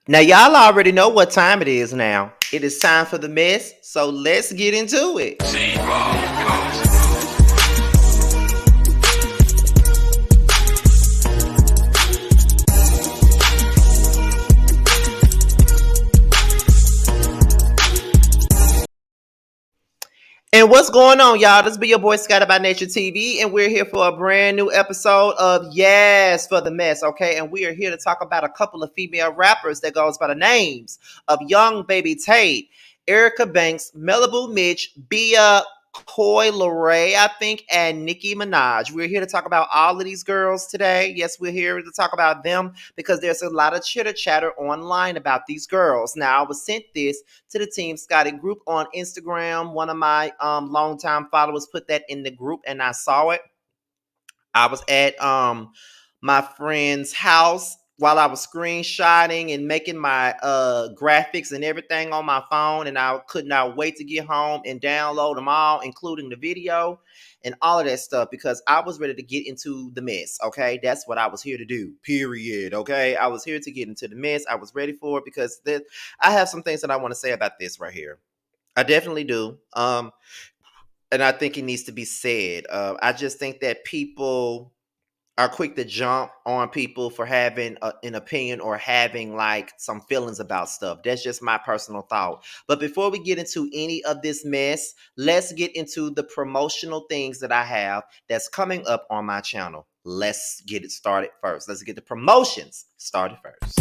Now, y'all already know what time it is now. It is time for the mess, so let's get into it. And what's going on, y'all? This be your boy Scott by Nature TV, and we're here for a brand new episode of Yes for the Mess, okay? And we are here to talk about a couple of female rappers that goes by the names of Young Baby Tate, Erica Banks, Malibu Mitch, Bia Coy Leray, I think, and Nicki Minaj. We're here to talk about all of these girls today. Yes, we're here to talk about them because there's a lot of chitter chatter online about these girls. Now, I was sent this to the Team Scotty group on Instagram. One of my longtime followers put that in the group, and I saw it. I was at my friend's house while I was screenshotting and making my graphics and everything on my phone, and I could not wait to get home and download them all, including the video and all of that stuff, because I was ready to get into the mess. Okay, that's what I was here to do. Period. Okay, I was here to get into the mess. I was ready for it because I have some things that I want to say about this right here. I definitely do. And I think it needs to be said. I just think that people are quick to jump on people for having an opinion or having like some feelings about stuff. That's just my personal thought. But before we get into any of this mess, let's get into the promotional things that I have that's coming up on my channel. Let's get it started first. Let's get the promotions started first.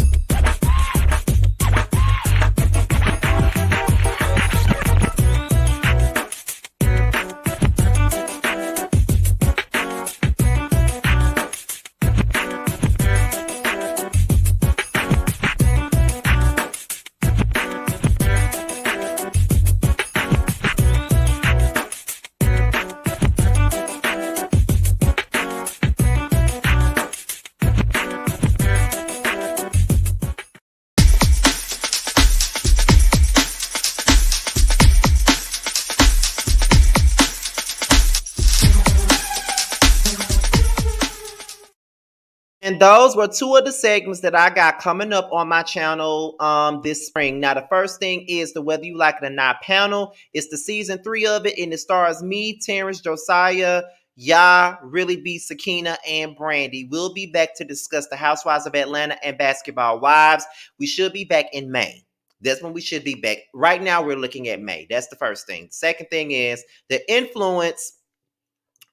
And those were two of the segments that I got coming up on my channel this spring. Now, the first thing is the Whether You Like It or Not panel. It's the season 3 of it, and it stars me, Terrence, Josiah, Really B, Sakina, and Brandy. We'll be back to discuss the Housewives of Atlanta and Basketball Wives. We should be back in May. That's when we should be back. Right now, we're looking at May. That's the first thing. Second thing is the Influence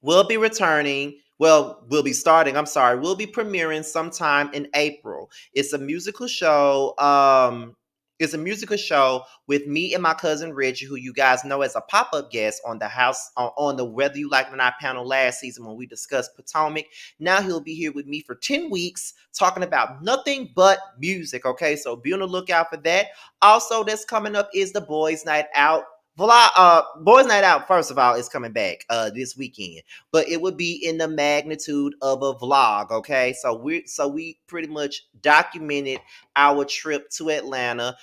will be returning. Well, we'll be starting. I'm sorry. We'll be premiering sometime in April. It's a musical show. It's a musical show with me and my cousin Reggie, who you guys know as a pop-up guest on the house on the Whether You Like It or Not panel last season when we discussed Potomac. Now he'll be here with me for 10 weeks talking about nothing but music. Okay, so be on the lookout for that. Also, that's coming up is the Boys Night Out Boys Night Out, first of all, is coming back this weekend, but it would be in the magnitude of a vlog. Okay, so we pretty much documented our trip to Atlanta.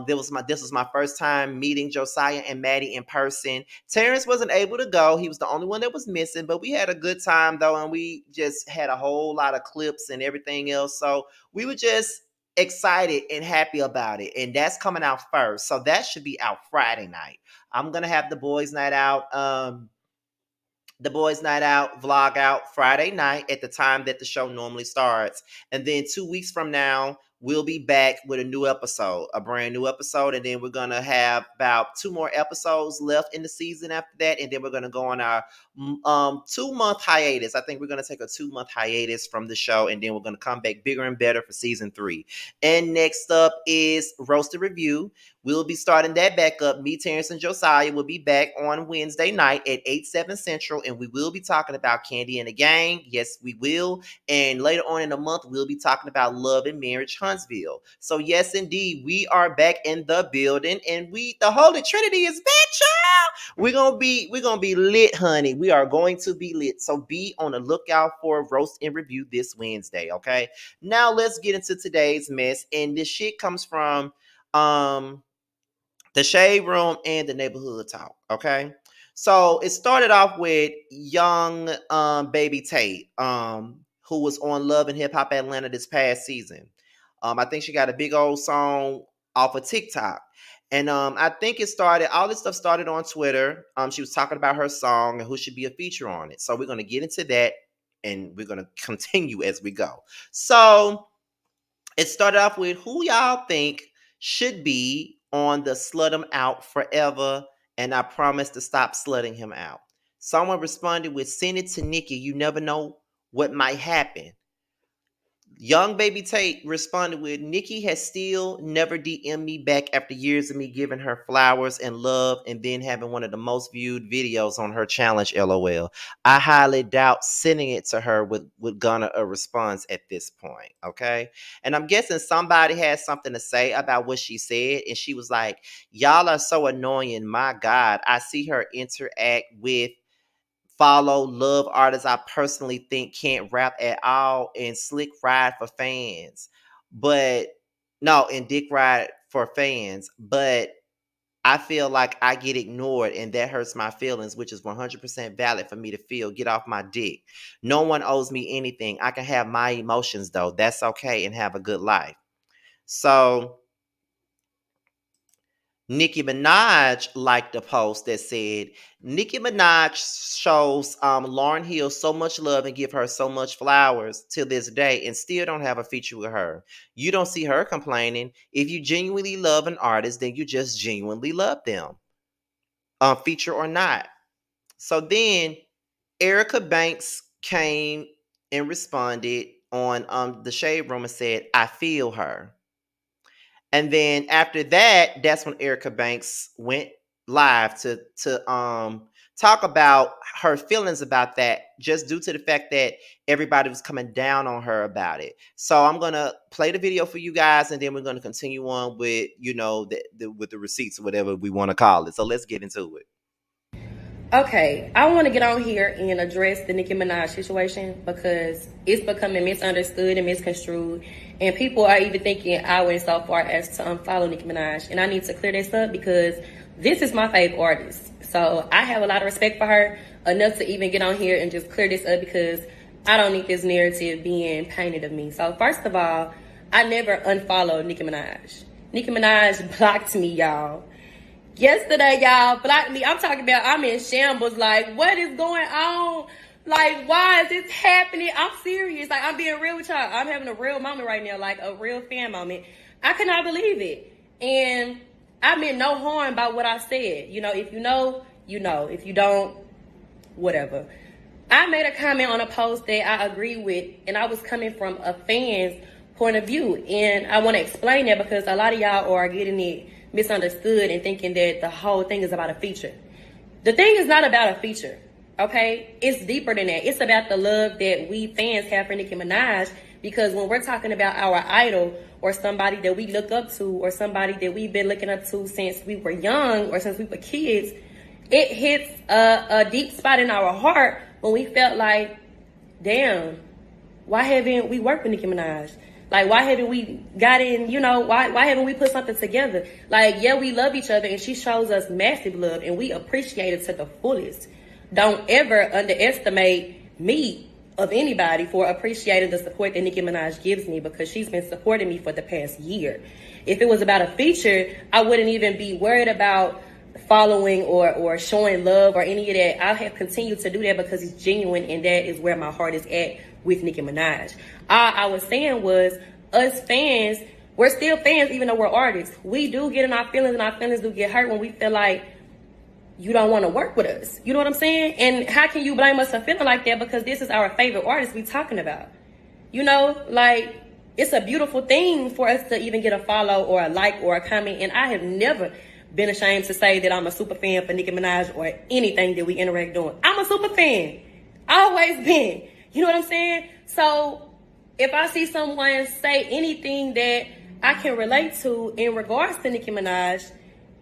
This was my first time meeting Josiah and Maddie in person. Terrence wasn't able to go; he was the only one that was missing. But we had a good time though, and we just had a whole lot of clips and everything else. So we were just excited and happy about it, and that's coming out first. So that should be out Friday night. I'm gonna have the boys night out vlog out Friday night at the time that the show normally starts, and then 2 weeks from now we'll be back with a new episode, a brand new episode, and then we're gonna have about 2 more episodes left in the season after that, and then we're gonna go on our 2 month hiatus. I think we're gonna take a 2 month hiatus from the show, and then we're gonna come back bigger and better for season 3. And next up is Roasted Review. We'll be starting that back up. Me, Terrence, and Josiah will be back on Wednesday night at 8/7 Central, and we will be talking about Candy and the Gang. Yes, we will. And later on in the month, we'll be talking about Love and Marriage Huntsville. So yes, indeed, we are back in the building, and the Holy Trinity is back, child. We're gonna be lit, honey. We are going to be lit. So be on the lookout for Roast and Review this Wednesday. Okay. Now let's get into today's mess, and this shit comes from um the Shade Room and the Neighborhood Talk. Okay. So it started off with young Baby Tate, who was on Love and Hip Hop Atlanta this past season. I think she got a big old song off of TikTok. And I think all this stuff started on Twitter. She was talking about her song and who should be a feature on it. So we're going to get into that and we're going to continue as we go. So it started off with who y'all think should be on the Slut Him Out Forever, and I promise to stop slutting him out. Someone responded with, send it to Nikki. You never know what might happen. Young Baby Tate responded with, Nikki has still never DM'd me back after years of me giving her flowers and love and then having one of the most viewed videos on her challenge, LOL. I highly doubt sending it to her would garner a response at this point, okay? And I'm guessing somebody had something to say about what she said, and she was like, y'all are so annoying, my God. I see her interact with follow love artists I personally think can't rap at all, and Slick Ride for fans. But no, and Dick Ride for fans. But I feel like I get ignored and that hurts my feelings, which is 100% valid for me to feel. Get off my dick. No one owes me anything. I can have my emotions though. That's okay, and have a good life. So Nicki Minaj liked a post that said, Nicki Minaj shows Lauryn Hill so much love and give her so much flowers to this day and still don't have a feature with her. You don't see her complaining. If you genuinely love an artist, then you just genuinely love them, feature or not. So then Erica Banks came and responded on the Shade Room and said, I feel her. And then after that, that's when Erica Banks went live to talk about her feelings about that, just due to the fact that everybody was coming down on her about it. So I'm gonna play the video for you guys, and then we're gonna continue on with with the receipts or whatever we want to call it. So let's get into it. Okay, I want to get on here and address the Nicki Minaj situation because it's becoming misunderstood and misconstrued, and people are even thinking I went so far as to unfollow Nicki Minaj, and I need to clear this up because this is my favorite artist. So I have a lot of respect for her, enough to even get on here and just clear this up because I don't need this narrative being painted of me. So first of all, I never unfollowed Nicki Minaj. Nicki Minaj blocked me, y'all. Yesterday, y'all blocked me. I'm talking about I'm in shambles. Like, what is going on? Like, why is this happening? I'm serious. Like, I'm being real with y'all. I'm having a real moment right now, like a real fan moment. I could not believe it. And I meant no harm by what I said. You know, if you know, you know. If you don't, whatever. I made a comment on a post that I agree with, and I was coming from a fan's point of view. And I want to explain that because a lot of y'all are getting it misunderstood and thinking that the whole thing is about a feature. The thing is not about a feature, okay? It's deeper than that. It's about the love that we fans have for Nicki Minaj, because when we're talking about our idol or somebody that we look up to or somebody that we've been looking up to since we were young or since we were kids, it hits a deep spot in our heart when we felt like, damn, why haven't we worked with Nicki Minaj? Like, why haven't we got in, why haven't we put something together? Like, yeah, we love each other and she shows us massive love and we appreciate it to the fullest. Don't ever underestimate me of anybody for appreciating the support that Nicki Minaj gives me, because she's been supporting me for the past year. If it was about a feature, I wouldn't even be worried about following or showing love or any of that. I have continued to do that because it's genuine, and that is where my heart is at with Nicki Minaj. All I was saying was, us fans, we're still fans even though we're artists. We do get in our feelings, and our feelings do get hurt when we feel like you don't want to work with us. You know what I'm saying? And how can you blame us for feeling like that? Because this is our favorite artist we talking about. You know, like, it's a beautiful thing for us to even get a follow or a like or a comment. And I have never been ashamed to say that I'm a super fan for Nicki Minaj or anything that we interact on. I'm a super fan. Always been. You know what I'm saying? So if I see someone say anything that I can relate to in regards to Nicki Minaj,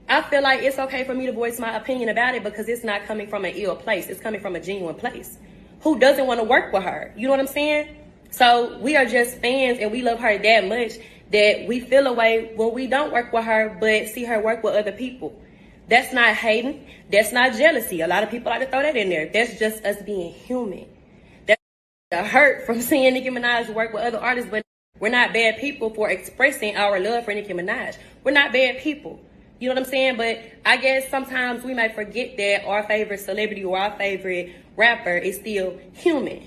I feel like it's okay for me to voice my opinion about it, because it's not coming from an ill place. It's coming from a genuine place. Who doesn't want to work with her? You know what I'm saying? So we are just fans, and we love her that much that we feel a way when we don't work with her, but see her work with other people. That's not hating. That's not jealousy. A lot of people like to throw that in there. That's just us being human. That's a hurt from seeing Nicki Minaj work with other artists, but We're not bad people for expressing our love for Nicki Minaj. We're not bad people. You know what I'm saying? But I guess sometimes we might forget that our favorite celebrity or our favorite rapper is still human.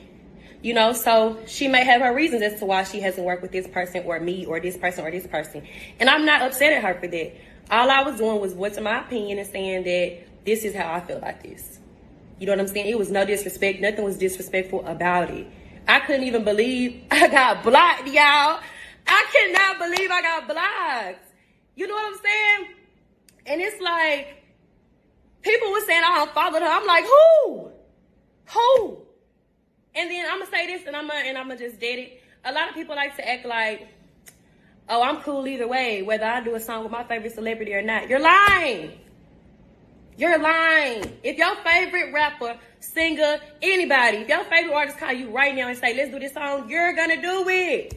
You know, so she may have her reasons as to why she hasn't worked with this person or me or this person or this person. And I'm not upset at her for that. All I was doing was voicing my opinion and saying that this is how I feel about this. You know what I'm saying? It was no disrespect. Nothing was disrespectful about it. I couldn't even believe I got blocked, y'all. I cannot believe I got blocked. You know what I'm saying? And it's like, people were saying I unfollowed her. I'm like, who? Who? And then I'm gonna say this, and I'm gonna just dead it. A lot of people like to act like, oh, I'm cool either way, whether I do a song with my favorite celebrity or not. You're lying. You're lying. If your favorite rapper, singer, anybody, if your favorite artist call you right now and say, let's do this song, you're gonna do it.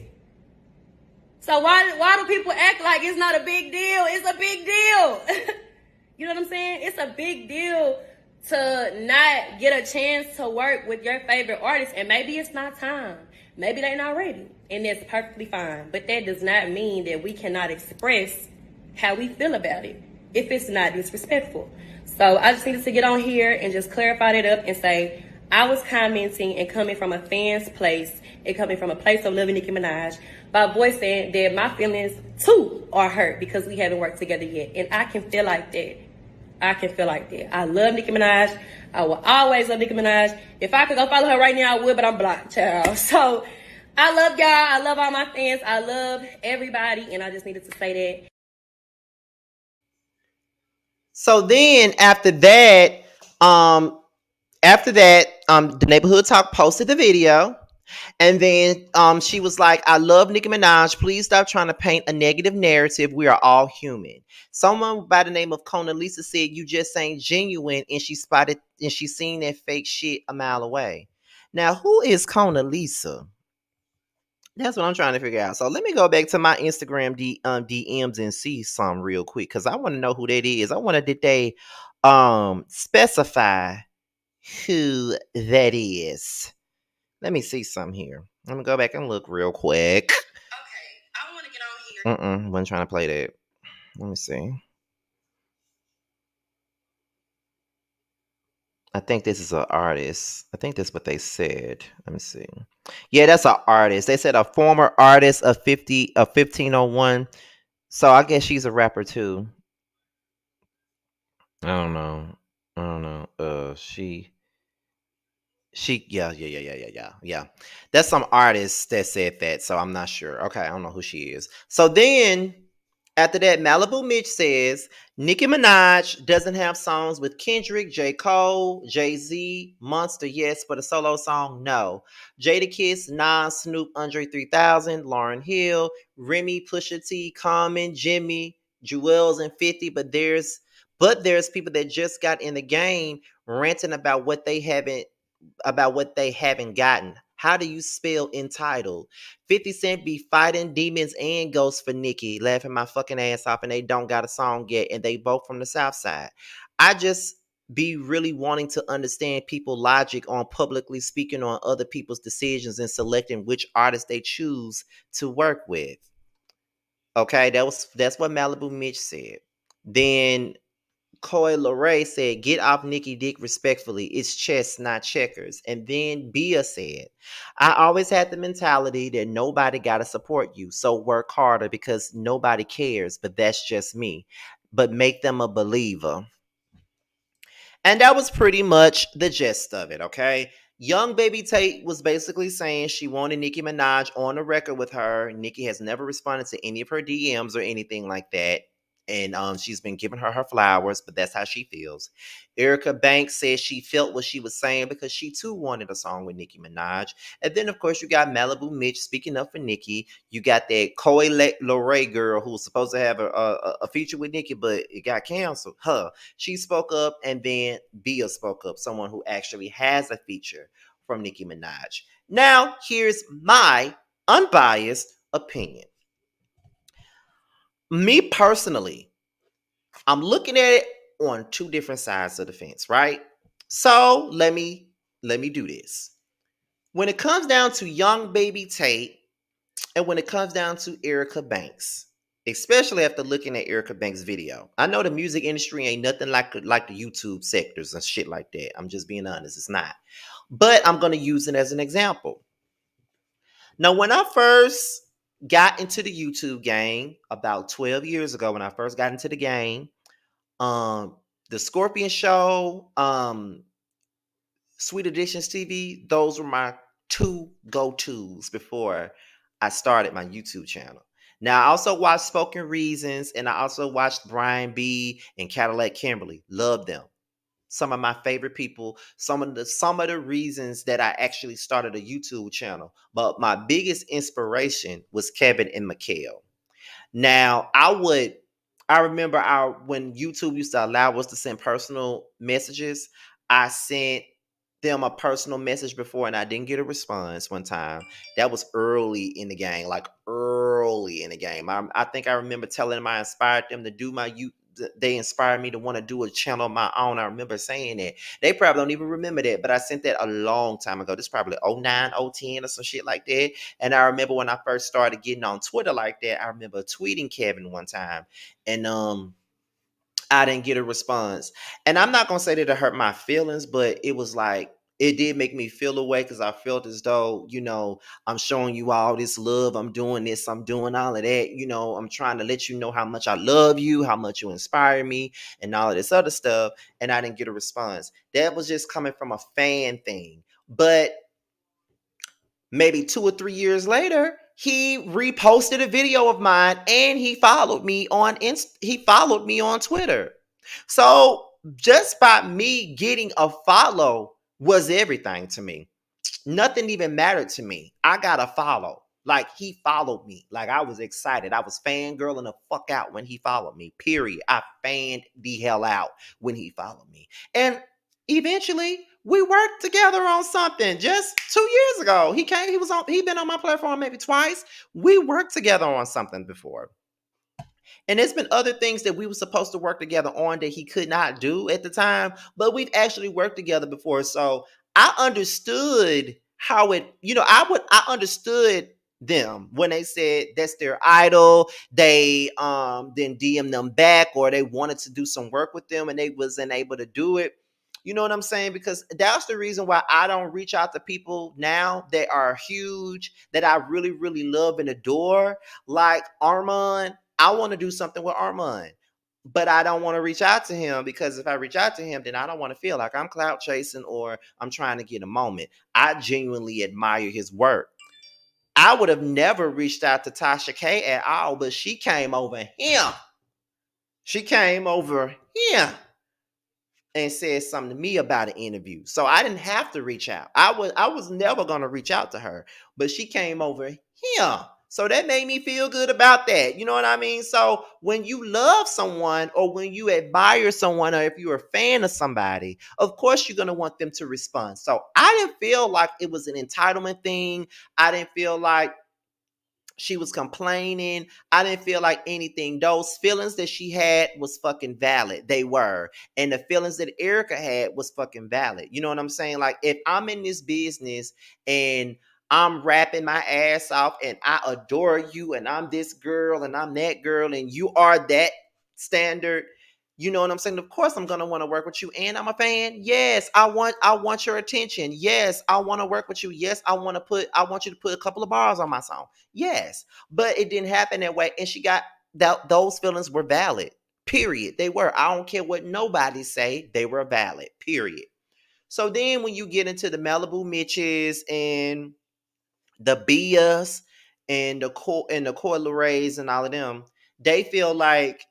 So why do people act like it's not a big deal? It's a big deal. You know what I'm saying? It's a big deal to not get a chance to work with your favorite artist, and maybe it's not time. Maybe they're not ready, and that's perfectly fine. But that does not mean that we cannot express how we feel about it if it's not disrespectful. So I just needed to get on here and just clarify that up and say I was commenting and coming from a fan's place and coming from a place of loving Nicki Minaj by voicing that my feelings too are hurt because we haven't worked together yet. And I can feel like that. I can feel like that. I love Nicki Minaj. I will always love Nicki Minaj. If I could go follow her right now, I would, but I'm blocked, child. So I love y'all. I love all my fans. I love everybody. And I just needed to say that. So then after that, the Neighborhood Talk posted the video. And then she was like, I love Nicki Minaj. Please stop trying to paint a negative narrative. We are all human. Someone by the name of Kona Lisa said, you just ain't genuine. And she seen that fake shit a mile away. Now, who is Kona Lisa? That's what I'm trying to figure out. So let me go back to my Instagram DMs and see some real quick. Because I want to know who that is. I wonder did they specify who that is. Let me see some here. Let me go back and look real quick. Okay, I want to get on here. Wasn't trying to play that. Let me see. I think this is an artist. I think that's what they said. Let me see. Yeah, that's an artist. They said a former artist of 1501. So I guess she's a rapper too. I don't know. Yeah. That's some artist that said that, so I'm not sure. Okay, I don't know who she is. So then after that, Malibu Mitch says Nicki Minaj doesn't have songs with Kendrick, J. Cole, Jay-Z, Monster, yes, but a solo song, no. Jadakiss, Nas, Snoop, Andre 3000, Lauryn Hill, Remy, Pusha T, Common, Jimmy, Jewels, and 50, but there's people that just got in the game ranting about what they haven't gotten. How do you spell entitled? 50 Cent be fighting demons and ghosts for Nicki, laughing my fucking ass off, and they don't got a song yet, and they both from the South Side. I just be really wanting to understand people logic on publicly speaking on other people's decisions and selecting which artists they choose to work with. Okay, that's what Malibu Mitch said. Then Coi Leray said, get off Nicki dick respectfully. It's chess, not checkers. And then Bia said, I always had the mentality that nobody got to support you. So work harder because nobody cares. But that's just me. But make them a believer. And that was pretty much the gist of it, okay? Young Baby Tate was basically saying she wanted Nicki Minaj on the record with her. Nicki has never responded to any of her DMs or anything like that. And she's been giving her flowers, but that's how she feels. Erica Banks says she felt what she was saying because she too wanted a song with Nicki Minaj. And then, of course, you got Malibu Mitch speaking up for Nicki. You got that Coi Leray girl who was supposed to have a feature with Nicki, but it got canceled. She spoke up, and then Bia spoke up, someone who actually has a feature from Nicki Minaj. Now, here's my unbiased opinion. Me personally, I'm looking at it on two different sides of the fence, right? So let me do this. When it comes down to Young Baby Tate, And when it comes down to Erica Banks, especially after looking at Erica Banks' video, I know the music industry ain't nothing like the YouTube sectors and shit like that. I'm just being honest, it's not. But I'm gonna use it as an example. Now, when I first got into the YouTube game about 12 years ago, when I first got into the game, um, the Scorpion Show, Sweet Additions TV, those were my two go-tos before I started my YouTube channel. Now, I also watched Spoken Reasons, and I also watched Brian B and Cadillac Kimberly. Love them. Some of my favorite people, some of the reasons that I actually started a YouTube channel. But my biggest inspiration was Kevin and Mikhail. Now, I remember when YouTube used to allow us to send personal messages, I sent them a personal message before and I didn't get a response one time. That was early in the game, like early in the game. I think I remember telling them I inspired them to do they inspired me to want to do a channel of my own. I remember saying that. They probably don't even remember that, but I sent that a long time ago. This probably 09, 010 or some shit like that. And I remember when I first started getting on Twitter like that, I remember tweeting Kevin one time. And I didn't get a response. And I'm not gonna say that it hurt my feelings, but it was like it did make me feel away because I felt as though, I'm showing you all this love. I'm doing this, I'm doing all of that. I'm trying to let you know how much I love you, how much you inspire me, and all of this other stuff. And I didn't get a response. That was just coming from a fan thing. But maybe 2 or 3 years later, he reposted a video of mine and he followed me on Twitter. So just by me getting a follow was everything to me. Nothing even mattered to me. I got a follow. Like he followed me. Like I was excited. I was fangirling the fuck out when he followed me. Period. I fanned the hell out when he followed me. And eventually we worked together on something just 2 years ago. He been on my platform maybe twice. We worked together on something before. And there's been other things that we were supposed to work together on that he could not do at the time, but we've actually worked together before. So I understood how I understood them when they said that's their idol. They then DM them back or they wanted to do some work with them and they wasn't able to do it. You know what I'm saying? Because that's the reason why I don't reach out to people now that are huge, that I really, really love and adore, like Armand. I want to do something with Armand, but I don't want to reach out to him because if I reach out to him, then I don't want to feel like I'm clout chasing or I'm trying to get a moment. I genuinely admire his work. I would have never reached out to Tasha K at all, but she came over here. She came over here and said something to me about an interview. So I didn't have to reach out. I was never gonna reach out to her, but she came over here. So that made me feel good about that. You know what I mean? So when you love someone or when you admire someone or if you're a fan of somebody, of course you're gonna want them to respond. So I didn't feel like it was an entitlement thing. I didn't feel like she was complaining. I didn't feel like anything. Those feelings that she had was fucking valid. They were. And the feelings that Erica had was fucking valid. You know what I'm saying? Like if I'm in this business and I'm rapping my ass off and I adore you and I'm this girl and I'm that girl and you are that standard. You know what I'm saying? Of course I'm gonna want to work with you. And I'm a fan. Yes, I want your attention. Yes, I want to work with you. Yes, I want you to put a couple of bars on my song. Yes, but it didn't happen that way. And she got that those feelings were valid. Period. They were. I don't care what nobody say. They were valid. Period. So then when you get into the Malibu Mitches and the Bias and the Coil Rays and all of them, they feel like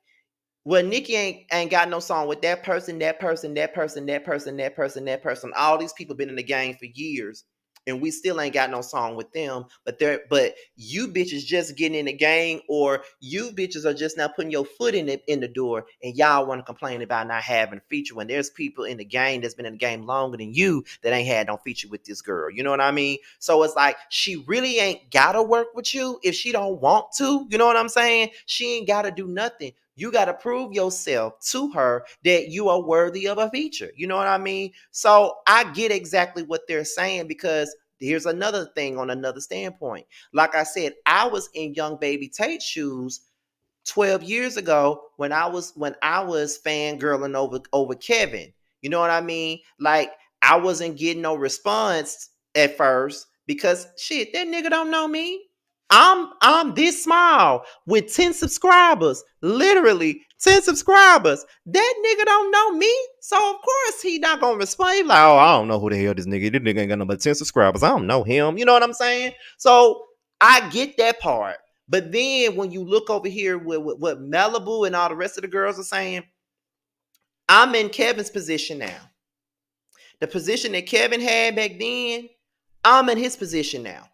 well, Nikki ain't got no song with that person, that person, that person, that person, that person, that person. All these people been in the game for years, and we still ain't got no song with them. But you bitches just getting in the game, or you bitches are just now putting your foot in the door, and y'all want to complain about not having a feature when there's people in the game that's been in the game longer than you that ain't had no feature with this girl. You know what I mean? So it's like she really ain't gotta work with you if she don't want to. You know what I'm saying? She ain't gotta do nothing. You got to prove yourself to her that you are worthy of a feature. You know what I mean? So I get exactly what they're saying because here's another thing on another standpoint. Like I said, I was in young baby Tate's shoes 12 years ago when I was fangirling over Kevin. You know what I mean? Like I wasn't getting no response at first because shit, that nigga don't know me. I'm this small with 10 subscribers. Literally 10 subscribers. That nigga don't know me. So of course he not gonna respond. He like, oh, I don't know who the hell this nigga. This nigga ain't got no but 10 subscribers. I don't know him. You know what I'm saying? So I get that part. But then when you look over here with what Malibu and all the rest of the girls are saying, I'm in Kevin's position now. The position that Kevin had back then, I'm in his position now.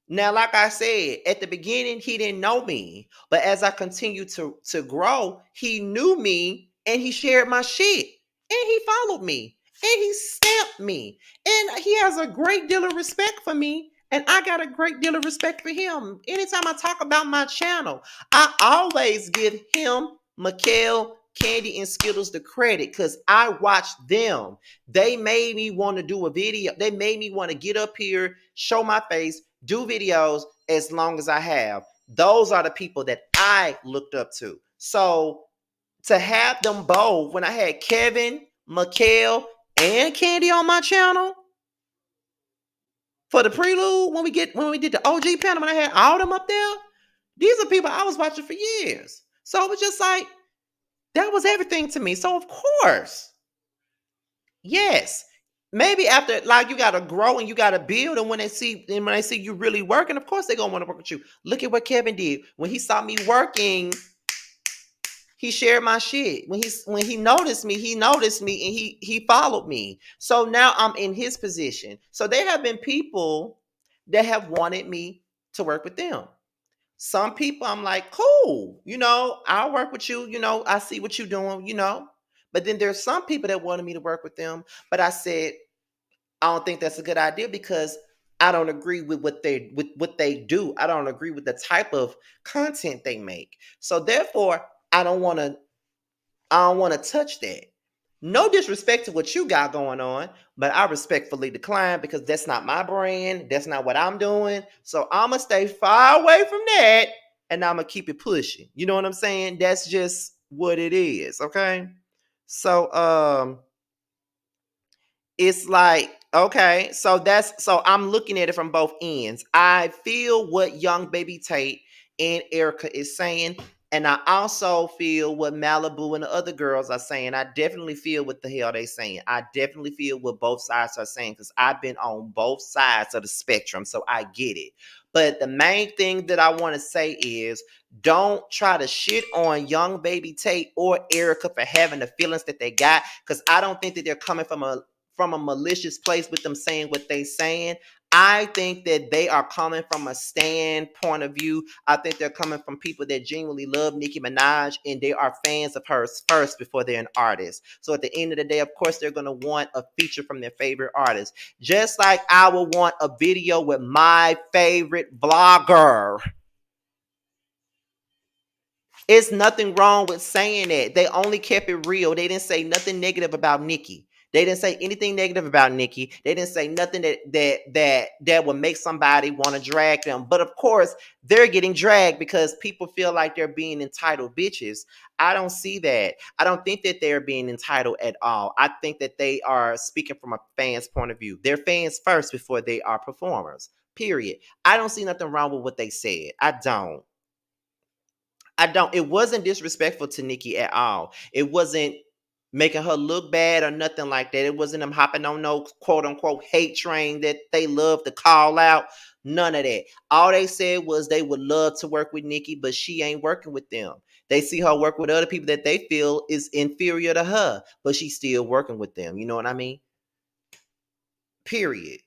Now, like I said, at the beginning, he didn't know me. But as I continued to grow, he knew me and he shared my shit. And he followed me. And he stamped me. And he has a great deal of respect for me. And I got a great deal of respect for him. Anytime I talk about my channel, I always give him, Mikhail, Candy, and Skittles the credit because I watched them. They made me want to do a video. They made me want to get up here, show my face, do videos as long as I have. Those are the people that I looked up to. So to have them both, when I had Kevin, Mikhail, and Candy on my channel for the prelude, when we did the OG panel, when I had all them up there, these are people I was watching for years. So it was just like that was everything to me. So of course, yes. Maybe after like you gotta grow and you gotta build, and when they see you really working, of course they're gonna want to work with you. Look at what Kevin did. When he saw me working, he shared my shit. When he noticed me, and he followed me. So now I'm in his position. So there have been people that have wanted me to work with them. Some people I'm like, cool, I'll work with you, I see what you're doing. But then there's some people that wanted me to work with them, but I said, I don't think that's a good idea because I don't agree with what they do. I don't agree with the type of content they make. So therefore, I don't want to touch that. No disrespect to what you got going on, but I respectfully decline because that's not my brand. That's not what I'm doing. So I'm gonna stay far away from that and I'm gonna keep it pushing. You know what I'm saying? That's just what it is, okay? So it's like, okay, so I'm looking at it from both ends. I feel what young baby Tate and Erica is saying, and I also feel what Malibu and the other girls are saying. I definitely feel what the hell they saying. I definitely feel what both sides are saying because I've been on both sides of the spectrum, so I get it. But the main thing that I want to say is don't try to shit on young baby Tate or Erica for having the feelings that they got because I don't think that they're coming from a malicious place with them saying what they saying. I think that they are coming from a standpoint of view. I think they're coming from people that genuinely love Nicki Minaj and they are fans of hers first before they're an artist. So at the end of the day, of course, they're going to want a feature from their favorite artist. Just like I would want a video with my favorite vlogger. It's nothing wrong with saying that. They only kept it real. They didn't say nothing negative about Nicki. They didn't say anything negative about Nicki. They didn't say nothing that would make somebody want to drag them. But of course, they're getting dragged because people feel like they're being entitled bitches. I don't see that. I don't think that they're being entitled at all. I think that they are speaking from a fan's point of view. They're fans first before they are performers. Period. I don't see nothing wrong with what they said. I don't. It wasn't disrespectful to Nicki at all. It wasn't making her look bad or nothing like that. It wasn't them hopping on no quote unquote hate train that they love to call out. None of that. All they said was they would love to work with Nicki, but she ain't working with them. They see her work with other people that they feel is inferior to her, but she's still working with them. You know what I mean? Period.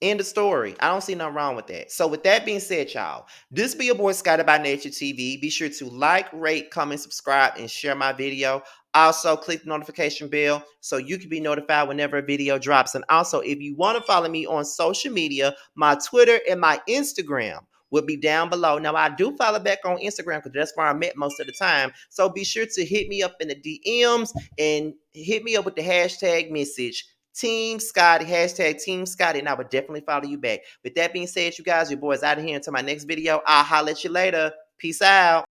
End of story. I don't see nothing wrong with that. So with that being said, y'all, this be your boy Scotty by Nature TV. Be sure to like, rate, comment, subscribe, and share my video. Also, click the notification bell so you can be notified whenever a video drops. And also, if you want to follow me on social media, my Twitter and my Instagram will be down below. Now, I do follow back on Instagram because that's where I'm at most of the time. So be sure to hit me up in the DMs and hit me up with the hashtag message Team Scotty, hashtag Team Scotty, and I would definitely follow you back. With that being said, you guys, your boy's out of here until my next video. I'll holler at you later. Peace out.